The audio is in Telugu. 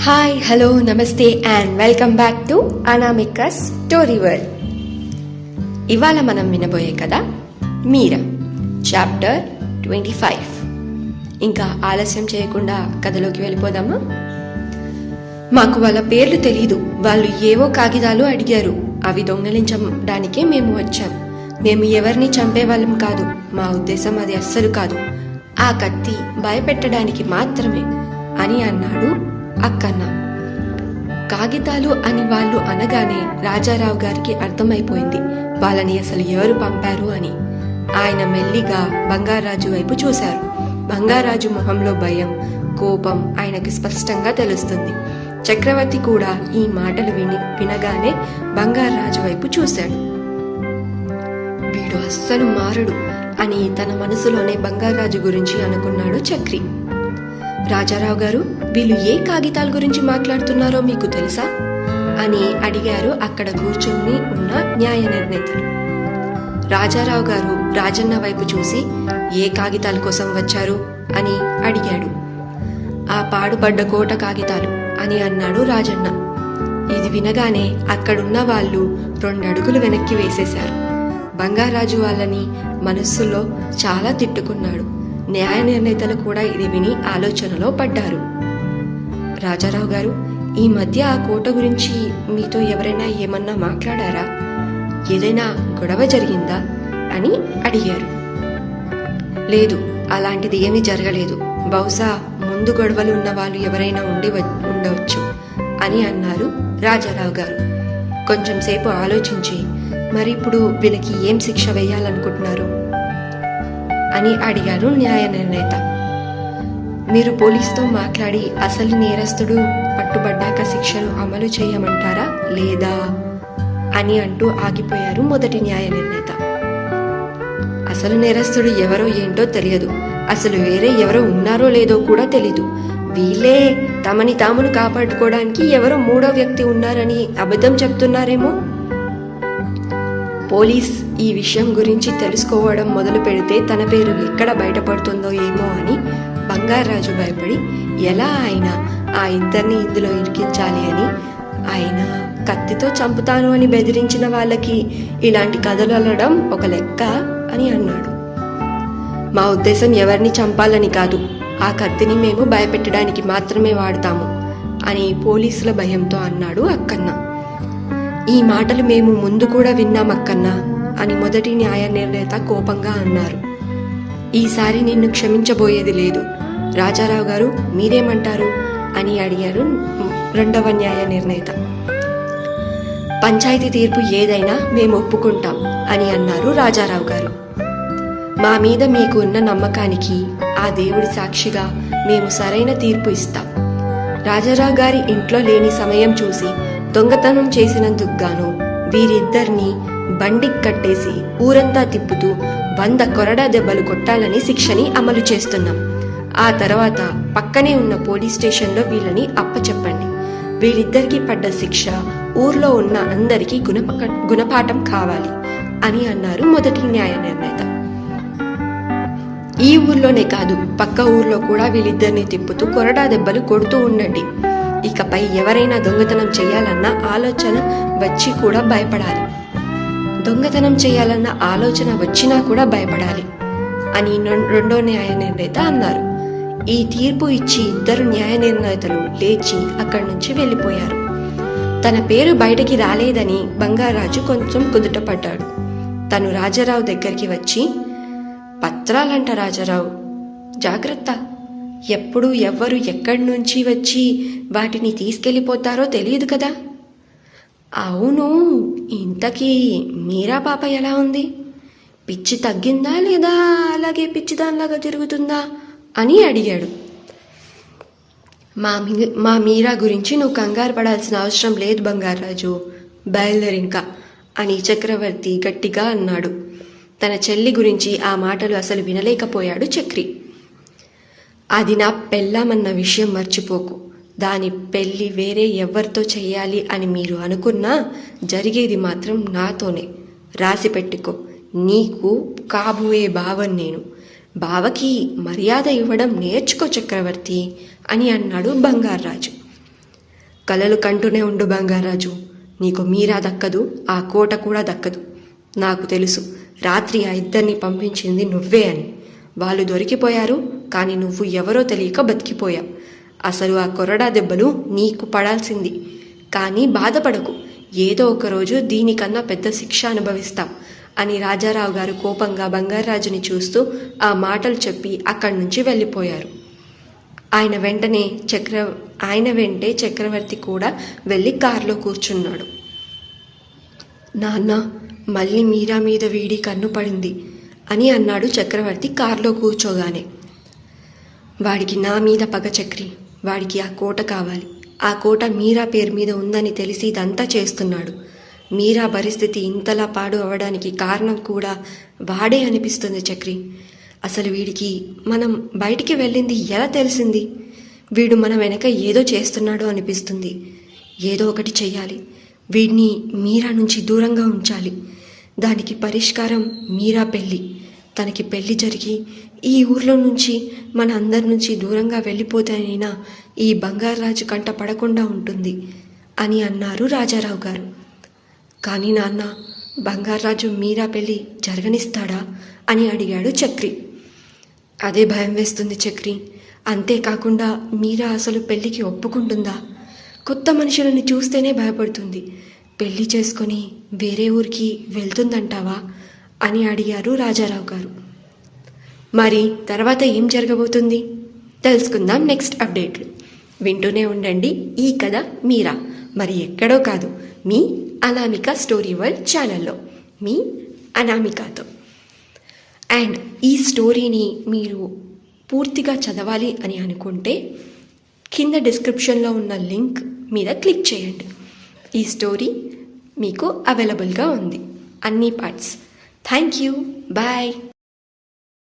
Hi, hello, namaste and welcome back to Anamika's story world. ఇవాళ మనం వినబోయే కథ మీరా, చాప్టర్ 25. ఇంకా ఆలస్యం చేయకుండా కథలోకి వెళ్ళిపోదామా? మాకు వాళ్ళ పేర్లు తెలీదు. వాళ్ళు ఏవో కాగితాలు అడిగారు. అవి దొంగలించడానికే మేము వచ్చాం. మేము ఎవరిని చంపేవాళ్ళం కాదు. మా ఉద్దేశం అది అస్సలు కాదు. ఆ కత్తి భయపెట్టడానికి మాత్రమే అని అన్నాడు అక్కన్న. కాగితాలు అని వాళ్ళు అనగానే రాజారావు గారికి అర్థమైపోయింది వాళ్ళని అసలు ఎవరు పంపారు అని. ఆయన మెల్లిగా బంగారాజు వైపు చూశారు. బంగారాజు మొహంలో భయం, కోపం ఆయనకి స్పష్టంగా తెలుస్తుంది. చక్రవర్తి కూడా ఈ మాటలు వినగానే బంగారాజు వైపు చూశాడు. వీడు అస్సలు మారడు అని తన మనసులోనే బంగారాజు గురించి అనుకున్నాడు చక్రి. రాజారావు గారు, వీళ్ళు ఏ కాగితాల గురించి మాట్లాడుతున్నారో మీకు తెలుసా అని అడిగారు అక్కడ కూర్చుని ఉన్న న్యాయ నిర్ణేతలు. రాజారావు గారు రాజన్న వైపు చూసి, ఏ కాగితాల కోసం వచ్చారు అని అడిగాడు. ఆ పాడుపడ్డ కోట కాగితాలు అని అన్నాడు రాజన్న. ఇది వినగానే అక్కడున్న వాళ్ళు 2 అడుగులు వెనక్కి వేసేశారు. బంగారాజు వాళ్ళని మనస్సులో చాలా తిట్టుకున్నాడు. న్యాయ నిర్ణేతలు కూడా ఇది విని ఆలోచనలో పడ్డారు. రాజారావు గారు, ఈ మధ్య ఆ కోట గురించి మీతో ఎవరైనా ఏమన్నా మాట్లాడారా? ఏదైనా గొడవ జరిగిందా అని అడిగారు. లేదు, అలాంటిది ఏమీ జరగలేదు. బహుశా ముందు గొడవలు ఉన్న వాళ్ళు ఎవరైనా ఉండవచ్చు అని అన్నారు రాజారావు గారు. కొంచెం సేపు ఆలోచించి, మరి ఇప్పుడు వీళ్ళకి ఏం శిక్ష వేయాలనుకుంటున్నారు అని అడిగారు న్యాయ నిర్ణేత. మీరు పోలీసుతో మాట్లాడి అసలు నేరస్తుడు పట్టుబడ్డాక శిక్షలు అమలు చేయమంటారా లేదా అని అంటూ ఆగిపోయారు మొదటి న్యాయ నిర్ణేత. అసలు నేరస్తుడు ఎవరో ఏంటో తెలియదు. అసలు వేరే ఎవరో ఉన్నారో లేదో కూడా తెలీదు. వీళ్ళే తమని తామును కాపాడుకోవడానికి ఎవరో 3వ వ్యక్తి ఉన్నారని అబద్ధం చెప్తున్నారేమో. పోలీస్ ఈ విషయం గురించి తెలుసుకోవడం మొదలు పెడితే తన పేరు ఎక్కడ బయటపడుతుందో ఏమో అని బంగారాజు భయపడి ఎలా అయినా ఆ ఇద్దరిని ఇందులో ఇరికించాలి అని ఆయన కత్తితో చంపుతాను అని బెదిరించిన వాళ్ళకి ఇలాంటి కథలు అల్లడం ఒక లెక్క అని అన్నాడు. మా ఉద్దేశం ఎవరిని చంపాలని కాదు, ఆ కత్తిని మేము భయపెట్టడానికి మాత్రమే వాడతాము అని పోలీసుల భయంతో అన్నాడు అక్కన్న. ఈ మాటలు మేము ముందు కూడా విన్నాం అక్కన్నా అని మొదటి న్యాయ నిర్ణేత కోపంగా అన్నారు. ఈసారి నిన్ను క్షమించబోయేది లేదు. రాజారావు గారు, మీరేమంటారు అని అడిగారు 2వ న్యాయ నిర్ణేత. పంచాయతీ తీర్పు ఏదైనా మేము ఒప్పుకుంటాం అని అన్నారు రాజారావు గారు. మా మీద మీకు ఉన్న నమ్మకానికి ఆ దేవుడి సాక్షిగా మేము సరైన తీర్పు ఇస్తాం. రాజారావు గారి ఇంట్లో లేని సమయం చూసి దొంగతనం చేసినందుకు గాను వీరిద్దరిని బండికి కట్టేసి ఊరంతా తిప్పుతూ 100 కొరడా దెబ్బలు కొట్టాలని శిక్షని అమలు చేస్తున్నాం. ఆ తర్వాత పక్కనే ఉన్న పోలీస్ స్టేషన్లో వీళ్ళని అప్పచెప్పండి. వీళ్ళిద్దరికీ పడ్డ శిక్ష ఊర్లో ఉన్న అందరికీ గుణపాఠం కావాలి అని అన్నారు మొదటి న్యాయ నిర్ణేత. ఈ ఊర్లోనే కాదు, పక్క ఊర్లో కూడా వీళ్ళిద్దరిని తిప్పుతూ కొరడా దెబ్బలు కొడుతూ ఉండండి. ఇకపై ఎవరైనా దొంగతనం చేయాలన్న ఆలోచన వచ్చి కూడా భయపడాలి. దొంగతనం చేయాలన్న ఆలోచన వచ్చినా కూడా భయపడాలి అని 2వ న్యాయ నిర్ణేత అన్నారు. ఈ తీర్పు ఇచ్చి ఇద్దరు న్యాయ నిర్ణేతలు లేచి అక్కడి నుంచి వెళ్ళిపోయారు. తన పేరు బయటికి రాలేదని బంగారాజు కొంచెం కుదుటపడ్డాడు. తను రాజారావు దగ్గరికి వచ్చి, పత్రాలంట రాజారావు, జాగ్రత్త. ఎప్పుడు ఎవ్వరు ఎక్కడి నుంచి వచ్చి వాటిని తీసుకెళ్ళిపోతారో తెలియదు కదా. అవును, ఇంతకీ మీరా పాప ఎలా ఉంది? పిచ్చి తగ్గిందా లేదా అలాగే పిచ్చిదానిలాగా తిరుగుతుందా అని అడిగాడు. మా మీరా గురించి నువ్వు కంగారు పడాల్సిన అవసరం లేదు బంగారాజు, బయలుదేరింకా అని చక్రవర్తి గట్టిగా అన్నాడు. తన చెల్లి గురించి ఆ మాటలు అసలు వినలేకపోయాడు చక్రి. అది నా పెళ్ళామన్న విషయం మర్చిపోకు. దాని పెళ్ళి వేరే ఎవరితో చెయ్యాలి అని మీరు అనుకున్నా జరిగేది మాత్రం నాతోనే. రాసి పెట్టుకో. నీకు కాబోయే బావని నేను. బావకి మర్యాద ఇవ్వడం నేర్చుకో చక్రవర్తి అని అన్నాడు బంగారాజు. కలలు కంటూనే ఉండు బంగారాజు. నీకు మీరా దక్కదు, ఆ కోట కూడా దక్కదు. నాకు తెలుసు రాత్రి ఆ ఇద్దరిని పంపించింది నువ్వే అని. వాళ్ళు దొరికిపోయారు, కానీ నువ్వు ఎవరో తెలియక బతికిపోయావు. అసలు ఆ కొరడా దెబ్బలు నీకు పడాల్సింది. కానీ బాధపడకు, ఏదో ఒకరోజు దీనికన్నా పెద్ద శిక్ష అనుభవిస్తాం అని రాజారావు గారు కోపంగా బంగారాజుని చూస్తూ ఆ మాటలు చెప్పి అక్కడి నుంచి వెళ్ళిపోయారు. ఆయన వెంటే చక్రవర్తి కూడా వెళ్ళి కారులో కూర్చున్నాడు. నాన్న, మళ్ళీ మీరా మీద వీడి కన్ను పడింది అని అన్నాడు చక్రవర్తి కారులో కూర్చోగానే. వాడికి నా మీద పగ చక్రి. వాడికి ఆ కోట కావాలి. ఆ కోట మీరా పేరు మీద ఉందని తెలిసి ఇదంతా చేస్తున్నాడు. మీరా పరిస్థితి ఇంతలా పాడు అవడానికి కారణం కూడా వాడే అనిపిస్తుంది చక్రి. అసలు వీడికి మనం బయటికి వెళ్ళింది ఎలా తెలిసింది? వీడు మన వెనక ఏదో చేస్తున్నాడు అనిపిస్తుంది. ఏదో ఒకటి చెయ్యాలి. వీడిని మీరా నుంచి దూరంగా ఉంచాలి. దానికి పరిష్కారం మీరా పెళ్ళి. తనకి పెళ్ళి జరిగి ఈ ఊర్లో నుంచి మన అందరి నుంచి దూరంగా వెళ్ళిపోతేనైనా ఈ బంగారాజు కంట పడకుండా ఉంటుంది అని అన్నారు రాజారావు గారు. కానీ నాన్న, బంగారాజు మీరా పెళ్ళి జరగనిస్తాడా అని అడిగాడు చక్రి. అదే భయం వేస్తుంది చక్రి. అంతేకాకుండా మీరా అసలు పెళ్ళికి ఒప్పుకుంటుందా? కొత్త మనుషులను చూస్తేనే భయపడుతుంది. పెళ్లి చేసుకొని వేరే ఊరికి వెళ్తుందంటావా అని అడిగారు రాజారావు గారు. మరి తర్వాత ఏం జరగబోతుంది తెలుసుకుందాం నెక్స్ట్ అప్డేట్లు. వింటూనే ఉండండి ఈ కథ మీరా. మరి ఎక్కడో కాదు, మీ అనామిక స్టోరీ వరల్డ్ ఛానల్లో మీ అనామికతో. అండ్ ఈ స్టోరీని మీరు పూర్తిగా చదవాలి అని అనుకుంటే కింద డిస్క్రిప్షన్లో ఉన్న లింక్ మీద క్లిక్ చేయండి. ఈ స్టోరీ మీకు అవైలబుల్గా ఉంది, అన్ని పార్ట్స్. Thank you, bye.